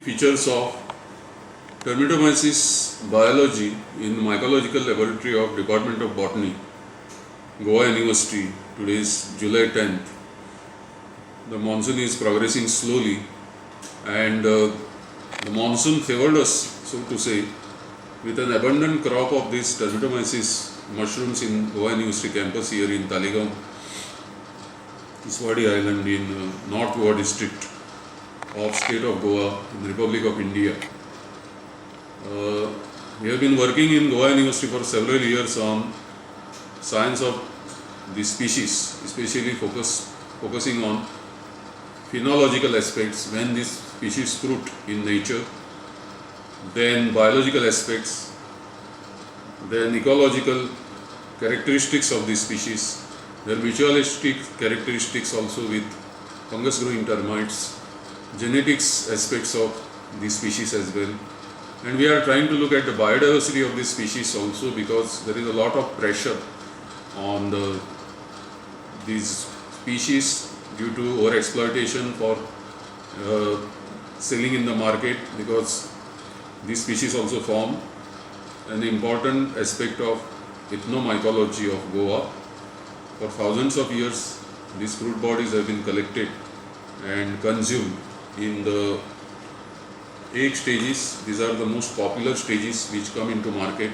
Features of Termitomyces biology in Mycological Laboratory of Department of Botany, Goa University. Today is July 10th. The monsoon is progressing slowly and the monsoon favored us, so to say, with an abundant crop of these Termitomyces mushrooms in Goa University campus here in Talegaon, Iswadi Island in North Goa district of state of Goa in the Republic of India. We have been working in Goa University for several years on science of the species, especially focusing on phenological aspects when this species fruit in nature, then biological aspects, then ecological characteristics of the species, their mutualistic characteristics also with fungus growing termites, genetics aspects of the species as well, and we are trying to look at the biodiversity of this species also, because there is a lot of pressure on these species due to overexploitation for selling in the market, because these species also form an important aspect of ethnomycology of Goa. For thousands of years these fruit bodies have been collected and consumed in the egg stages. These are the most popular stages which come into market.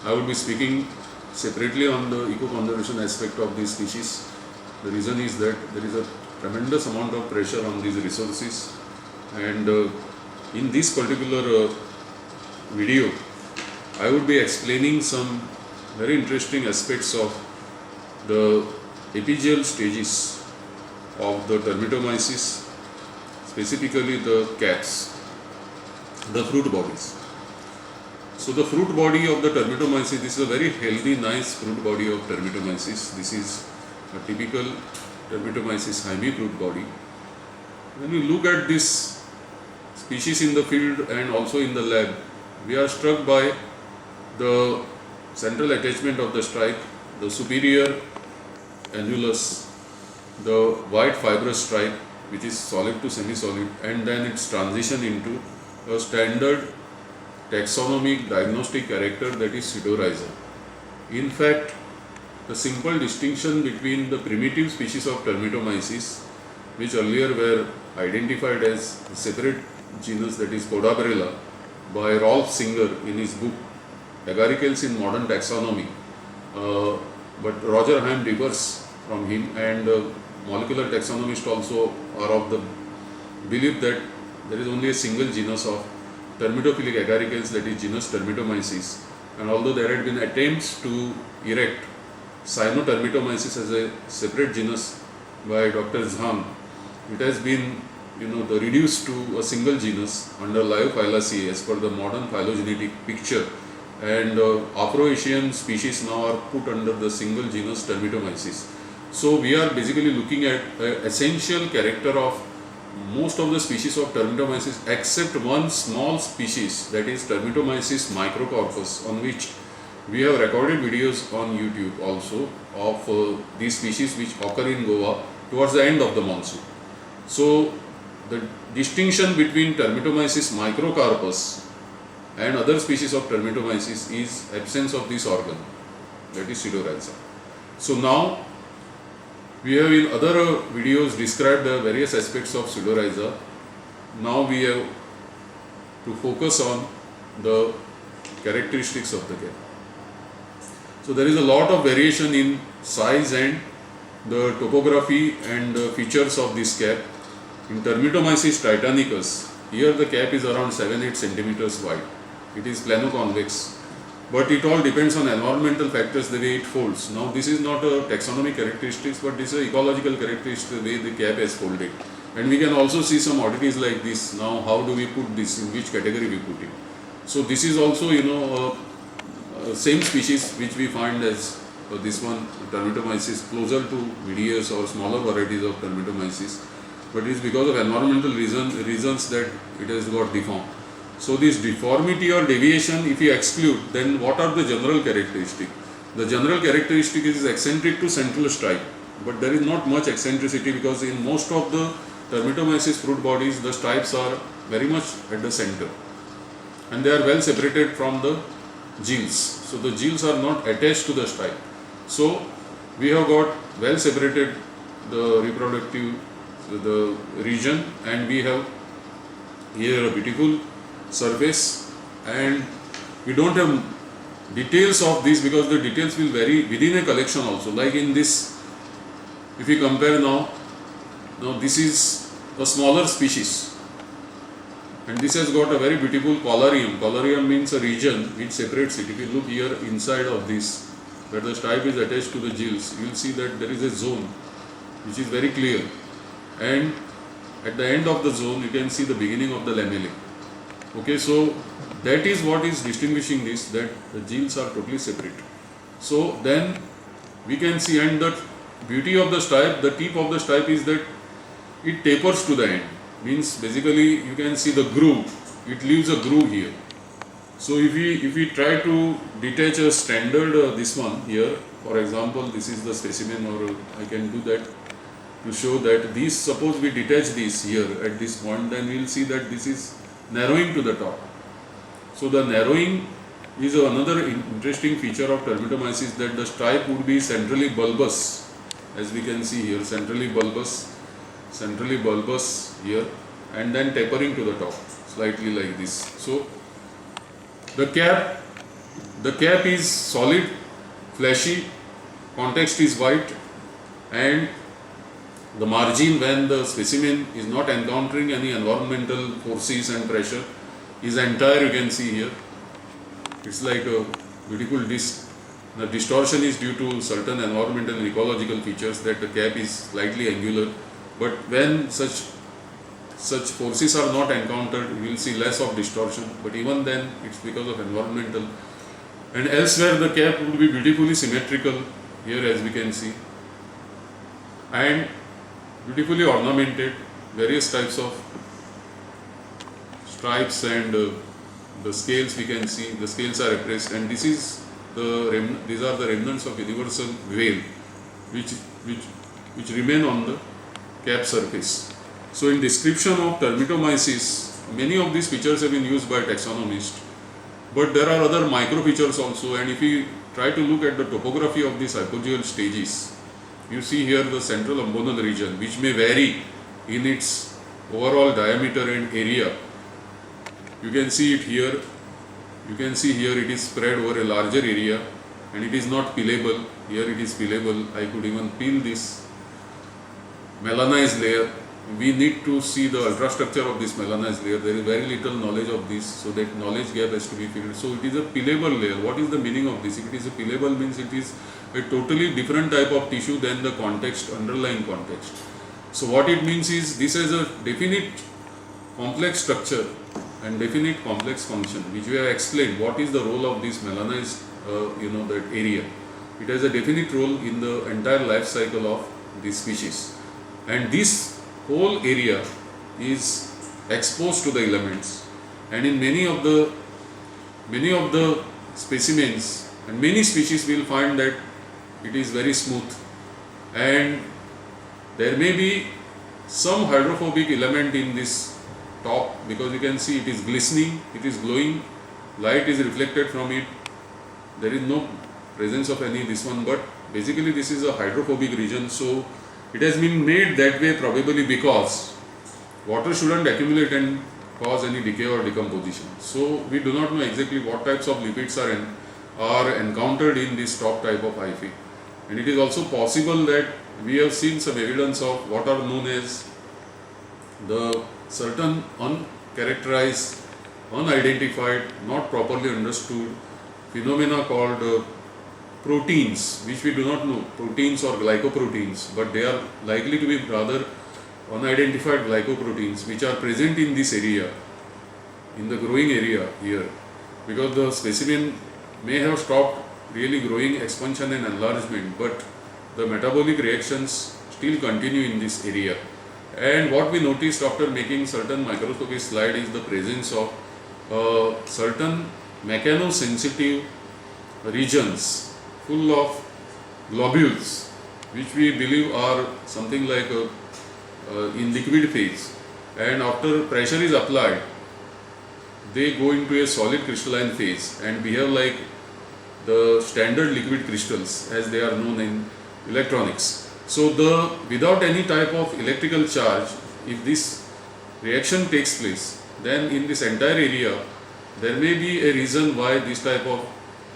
I will be speaking separately on the eco-conservation aspect of these species. The reason is that there is a tremendous amount of pressure on these resources, and in this particular video I would be explaining some very interesting aspects of the apigeal stages of the Termitomyces, specifically the caps, the fruit bodies. So the fruit body of the Termitomyces, this is a very healthy, nice fruit body of Termitomyces. This is a typical Termitomyces heimii fruit body. When we look at this species in the field and also in the lab, we are struck by the central attachment of the stripe, the superior annulus, the white fibrous stripe which is solid to semi-solid, and then its transition into a standard taxonomic diagnostic character, that is pseudorhiza. In fact, the simple distinction between the primitive species of Termitomyces, which earlier were identified as a separate genus, that is Podabrella, by Rolf Singer in his book Agaricales in Modern Taxonomy, but Roger Ham differs from him, and molecular taxonomists also are of the belief that there is only a single genus of termitophilic agaricales, that is genus Termitomyces, and although there had been attempts to erect Cyanotermitomyces as a separate genus by Dr. Zhang, it has been reduced to a single genus under Liophyllaceae as per the modern phylogenetic picture, and Afro-Asian species now are put under the single genus Termitomyces. So we are basically looking at an essential character of most of the species of Termitomyces except one small species, that is Termitomyces microcorpus, on which we have recorded videos on YouTube also of these species which occur in Goa towards the end of the monsoon. So the distinction between Termitomyces microcarpus and other species of Termitomyces is absence of this organ, that is pseudorhiza. So now we have in other videos described the various aspects of pseudorhiza. Now we have to focus on the characteristics of the cap. So there is a lot of variation in size and the topography and the features of this cap. In Termitomyces titanicus, here the cap is around 7-8 centimeters wide. It is plano-convex, but it all depends on environmental factors, the way it folds. Now this is not a taxonomic characteristics, but this is an ecological characteristic, the way the cap has folded. And we can also see some oddities like this. Now how do we put this, in which category we put it? So this is also same species which we find as this one, Termitomyces, closer to Vidias or smaller varieties of Termitomyces, but it is because of environmental reasons that it has got deformed. So this deformity or deviation, if you exclude, then what are the general characteristics? The general characteristic is eccentric to central stripe, but there is not much eccentricity, because in most of the Termitomyces fruit bodies, the stripes are very much at the center, and they are well separated from the gills. So the gills are not attached to the stripe. So we have got well separated the reproductive the region, and we have here a beautiful surface, and we don't have details of this because the details will vary within a collection also. Like in this, if we compare now this is a smaller species, and this has got a very beautiful colarium. Colarium means a region which separates it. If you look here inside of this, where the stripe is attached to the gills, you will see that there is a zone which is very clear, and at the end of the zone you can see the beginning of the lamellae. Okay, so that is what is distinguishing this, that the gills are totally separate. So then we can see, and the beauty of the stripe, the tip of the stripe is that it tapers to the end. Means basically you can see the groove, it leaves a groove here. So if we try to detach a standard this one here, for example this is the specimen, or I can do that to show that this, suppose we detach this here at this point, then we will see that this is narrowing to the top. So the narrowing is another interesting feature of Termitomyces, that the stripe would be centrally bulbous, as we can see here, centrally bulbous here, and then tapering to the top slightly like this. So the cap is solid, fleshy, context is white, and the margin, when the specimen is not encountering any environmental forces and pressure, is entire. You can see here, it's like a beautiful disc. The distortion is due to certain environmental and ecological features, that the cap is slightly angular. But when such forces are not encountered, you will see less of distortion. But even then, it's because of environmental. And elsewhere, the cap would be beautifully symmetrical here, as we can see, and beautifully ornamented, various types of stripes, and the scales we can see. The scales are appraised, and these are the remnants of universal veil, which remain on the cap surface. So in description of Termitomyces, many of these features have been used by taxonomists, but there are other micro features also. And if we try to look at the topography of these hypogeal stages, you see here the central ambonal region, which may vary in its overall diameter and area. You can see it here. You can see here it is spread over a larger area, and it is not peelable. Here it is peelable. I could even peel this melanized layer. We need to see the ultrastructure of this melanized layer. There is very little knowledge of this, so that knowledge gap has to be filled. So it is a peelable layer. What is the meaning of this? If it is a peelable, means it is a totally different type of tissue than the underlying context. So what it means is, this has a definite complex structure and definite complex function, which we have explained. What is the role of this melanized, that area? It has a definite role in the entire life cycle of this species, and this whole area is exposed to the elements. And in many of the specimens and many species, we will find that it is very smooth, and there may be some hydrophobic element in this top, because you can see it is glistening, it is glowing, light is reflected from it. There is no presence of any this one, but basically this is a hydrophobic region. So it has been made that way probably because water shouldn't accumulate and cause any decay or decomposition. So we do not know exactly what types of lipids are encountered in this top type of hyphae. And it is also possible that we have seen some evidence of what are known as the certain uncharacterized, unidentified, not properly understood phenomena called proteins, which we do not know, proteins or glycoproteins, but they are likely to be rather unidentified glycoproteins, which are present in this area, in the growing area here, because the specimen may have stopped really growing, expansion and enlargement, but the metabolic reactions still continue in this area. And what we noticed after making certain microscopic slide is the presence of certain mechanosensitive regions full of globules, which we believe are something like in liquid phase, and after pressure is applied, they go into a solid crystalline phase and behave like the standard liquid crystals as they are known in electronics. So without any type of electrical charge, if this reaction takes place, then in this entire area there may be a reason why this type of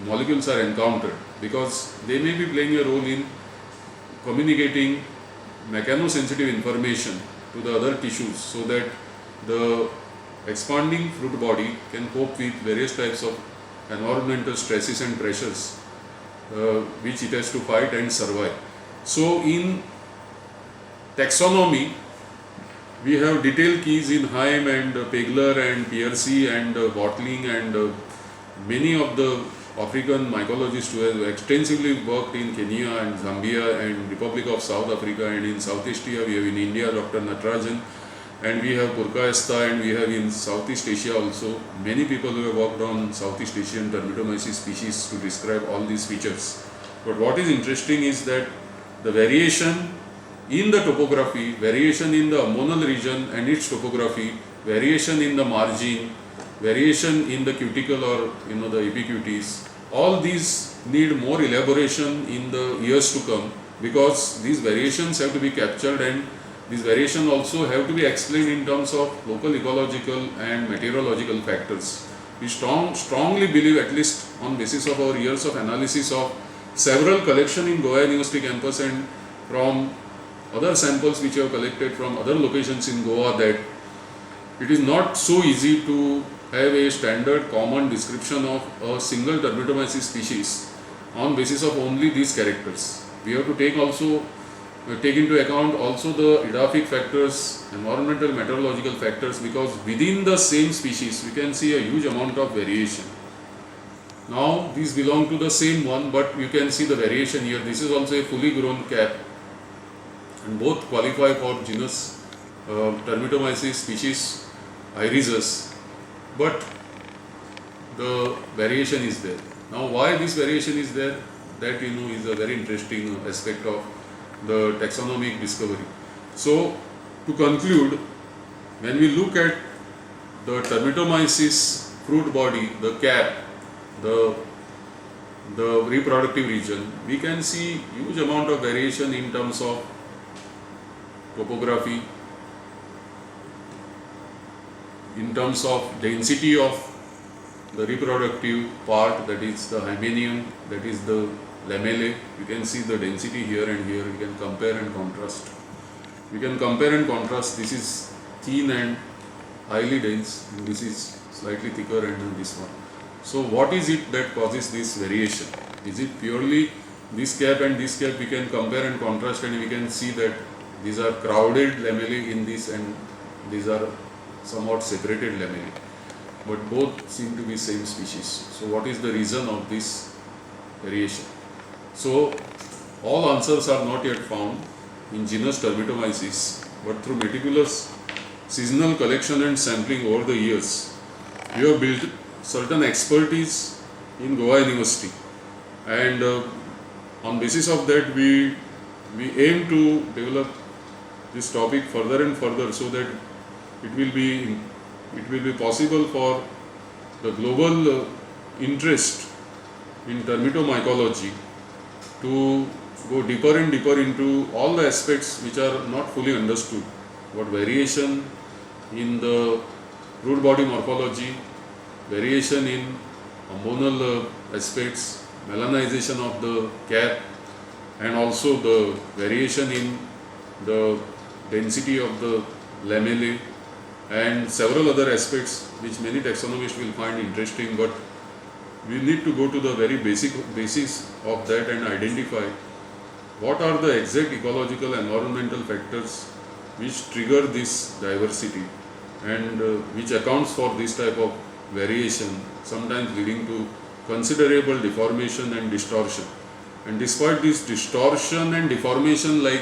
molecules are encountered, because they may be playing a role in communicating mechanosensitive information to the other tissues so that the expanding fruit body can cope with various types of environmental stresses and pressures which it has to fight and survive. So in taxonomy, we have detailed keys in Heim and Pegler and Piercy and Watling and many of the African mycologists who have extensively worked in Kenya and Zambia and Republic of South Africa, and in Southeast Asia we have in India Dr. Natarajan, and we have Purkaesta, and we have in Southeast Asia also many people who have worked on Southeast Asian Termitomyces species to describe all these features. But what is interesting is that the variation in the topography, variation in the ammonal region and its topography, variation in the margin, variation in the cuticle or the epicuties, all these need more elaboration in the years to come, because these variations have to be captured, and these variations also have to be explained in terms of local ecological and meteorological factors. We strongly believe, at least on basis of our years of analysis of several collections in Goa University campus and from other samples which we have collected from other locations in Goa, that it is not so easy to have a standard common description of a single Termitomyces species on basis of only these characters. We have to take into account also the edaphic factors, environmental meteorological factors, because within the same species we can see a huge amount of variation. Now these belong to the same one, but you can see the variation here. This is also a fully grown cap, and both qualify for genus Termitomyces species Irisus, but the variation is there. Now why this variation is there, that is a very interesting aspect of the taxonomic discovery. So to conclude, when we look at the Termitomyces fruit body, the cap, the reproductive region, we can see huge amount of variation in terms of topography, in terms of density of the reproductive part, that is the hymenum, that is the lamellae. You can see the density here and here. We can compare and contrast. This is thin and highly dense, and this is slightly thicker, and this one. So what is it that causes this variation? Is it purely this cap and this cap? We can compare and contrast, and we can see that these are crowded lamellae in this, and these are somewhat separated lamellae, but both seem to be same species. So what is the reason of this variation? So all answers are not yet found in genus Termitomyces, but through meticulous seasonal collection and sampling over the years, we have built certain expertise in Goa University, and on basis of that we aim to develop this topic further and further, so that it will be possible for the global interest in termitomycology to go deeper and deeper into all the aspects which are not fully understood. What variation in the root body morphology, variation in hormonal aspects, melanization of the cap, and also the variation in the density of the lamellae, and several other aspects which many taxonomists will find interesting, but we need to go to the very basis of that and identify what are the exact ecological environmental factors which trigger this diversity and which accounts for this type of variation, sometimes leading to considerable deformation and distortion. And despite this distortion and deformation, like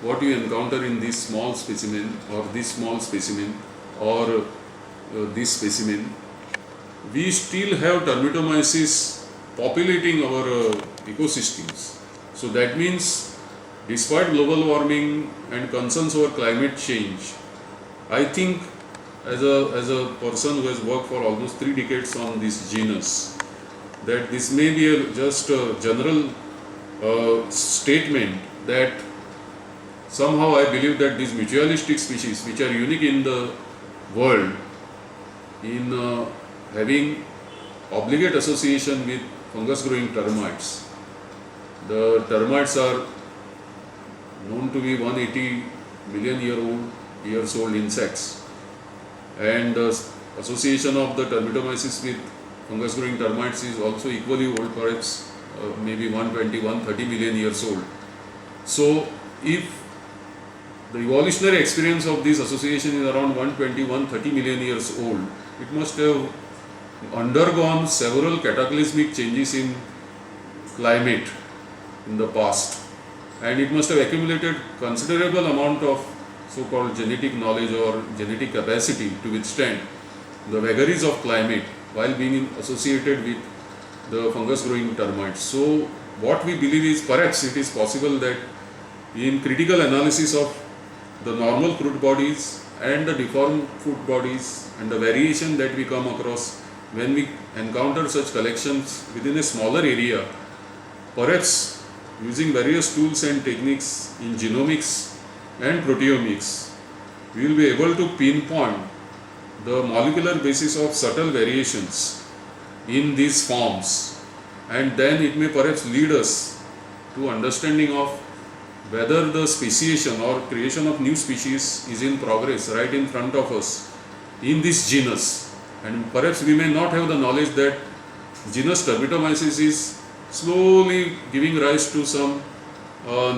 what you encounter in this small specimen or this small specimen or this specimen, we still have Termitomyces populating our ecosystems. So that means despite global warming and concerns over climate change, I think as a person who has worked for almost 3 decades on this genus, that this may be just a general statement that somehow I believe that these mutualistic species, which are unique in the world, in having obligate association with fungus growing termites. The termites are known to be 180 million years old insects, and the association of the Termitomyces with fungus growing termites is also equally old, perhaps maybe 120-130 million years old. So if the evolutionary experience of this association is around 120-130 million years old, it must have undergone several cataclysmic changes in climate in the past, and it must have accumulated considerable amount of so-called genetic knowledge or genetic capacity to withstand the vagaries of climate while being associated with the fungus growing termites. So what we believe is perhaps it is possible that in critical analysis of the normal fruit bodies and the deformed fruit bodies and the variation that we come across when we encounter such collections within a smaller area, perhaps using various tools and techniques in genomics and proteomics, we will be able to pinpoint the molecular basis of subtle variations in these forms, and then it may perhaps lead us to understanding of whether the speciation or creation of new species is in progress right in front of us in this genus. And perhaps we may not have the knowledge that genus Termitomyces is slowly giving rise to some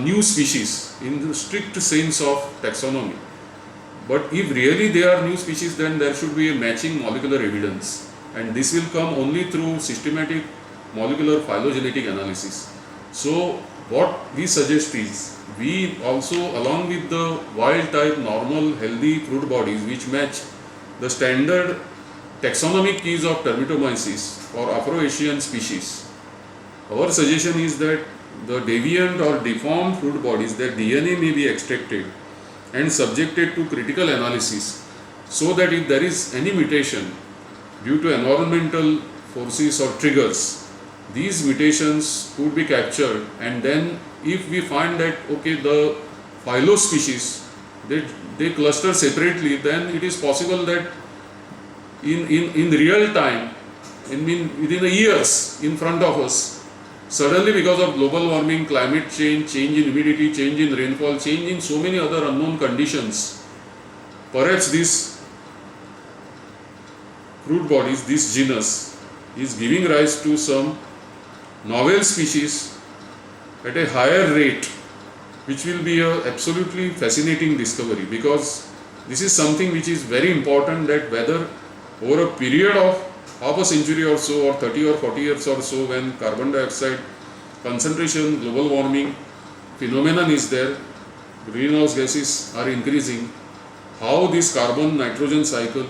new species in the strict sense of taxonomy. But if really they are new species, then there should be a matching molecular evidence, and this will come only through systematic molecular phylogenetic analysis. So what we suggest is, we also, along with the wild type normal healthy fruit bodies which match the standard taxonomic keys of Termitomyces for Afro-Asian species, our suggestion is that the deviant or deformed fruit bodies, their DNA may be extracted and subjected to critical analysis, so that if there is any mutation due to environmental forces or triggers, these mutations could be captured, and then if we find that okay, the phylo species they cluster separately, then it is possible that in real time, within the years in front of us, suddenly because of global warming, climate change, change in humidity, change in rainfall, change in so many other unknown conditions, perhaps this fruit bodies, this genus is giving rise to some novel species at a higher rate, which will be a absolutely fascinating discovery, because this is something which is very important, that whether over a period of half a century or so, or 30 or 40 years or so, when carbon dioxide concentration, global warming phenomenon is there, greenhouse gases are increasing, how this carbon nitrogen cycle,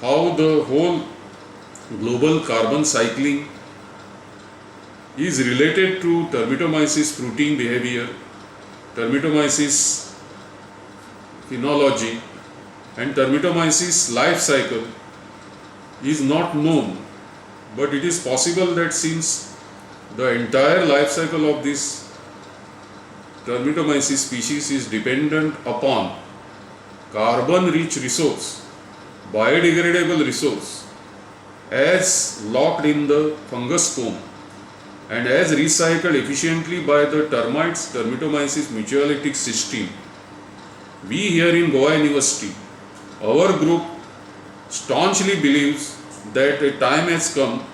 how the whole global carbon cycling is related to Termitomyces fruiting behavior, Termitomyces phenology, and Termitomyces life cycle is not known. But it is possible that since the entire life cycle of this Termitomyces species is dependent upon carbon rich resource, biodegradable resource, as locked in the fungus comb and as recycled efficiently by the termites Termitomyces mutualistic system, we here in Goa University, our group staunchly believes that a time has come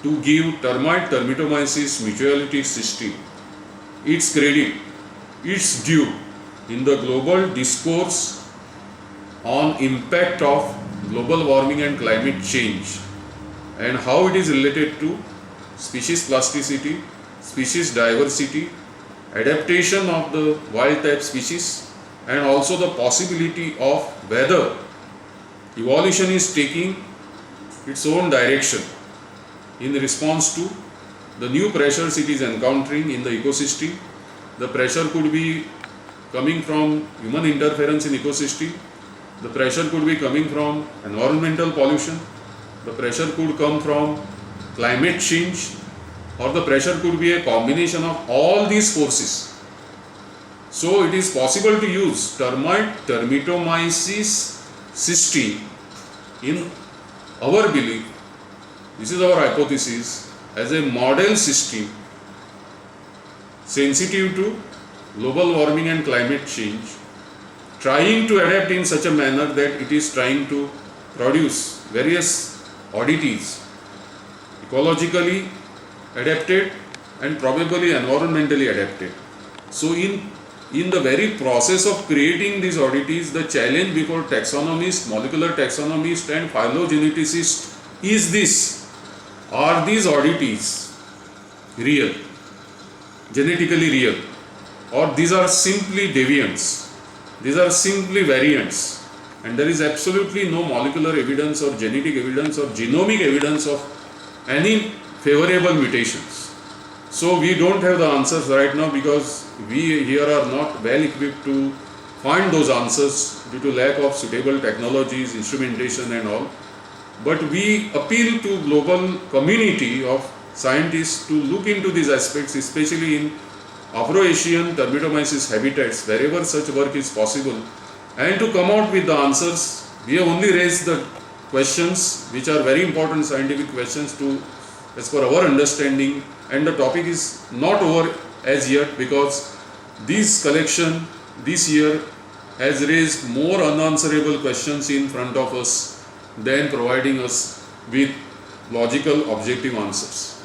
to give termite Termitomyces mutualistic system its credit, its due in the global discourse on impact of global warming and climate change, and how it is related to species plasticity, species diversity, adaptation of the wild type species, and also the possibility of whether evolution is taking its own direction in response to the new pressures it is encountering in the ecosystem. The pressure could be coming from human interference in ecosystem, The pressure could be coming from environmental pollution, the pressure could come from climate change, or the pressure could be a combination of all these forces. So it is possible to use Termitomyces system in our belief, this is our hypothesis, as a model system sensitive to global warming and climate change, trying to adapt in such a manner that it is trying to produce various oddities, ecologically adapted and probably environmentally adapted. So in the very process of creating these oddities, the challenge before taxonomists, molecular taxonomists and phylogeneticists is this: are these oddities real, genetically real, or these are simply deviants, these are simply variants, and there is absolutely no molecular evidence or genetic evidence or genomic evidence of any favorable mutations. So we don't have the answers right now because we here are not well equipped to find those answers due to lack of suitable technologies, instrumentation and all. But we appeal to global community of scientists to look into these aspects, especially in Afro-Asian Termitomyces habitats, wherever such work is possible, and to come out with the answers. We have only raised the questions which are very important scientific questions to, as per our understanding, and the topic is not over as yet because this collection this year has raised more unanswerable questions in front of us than providing us with logical, objective answers.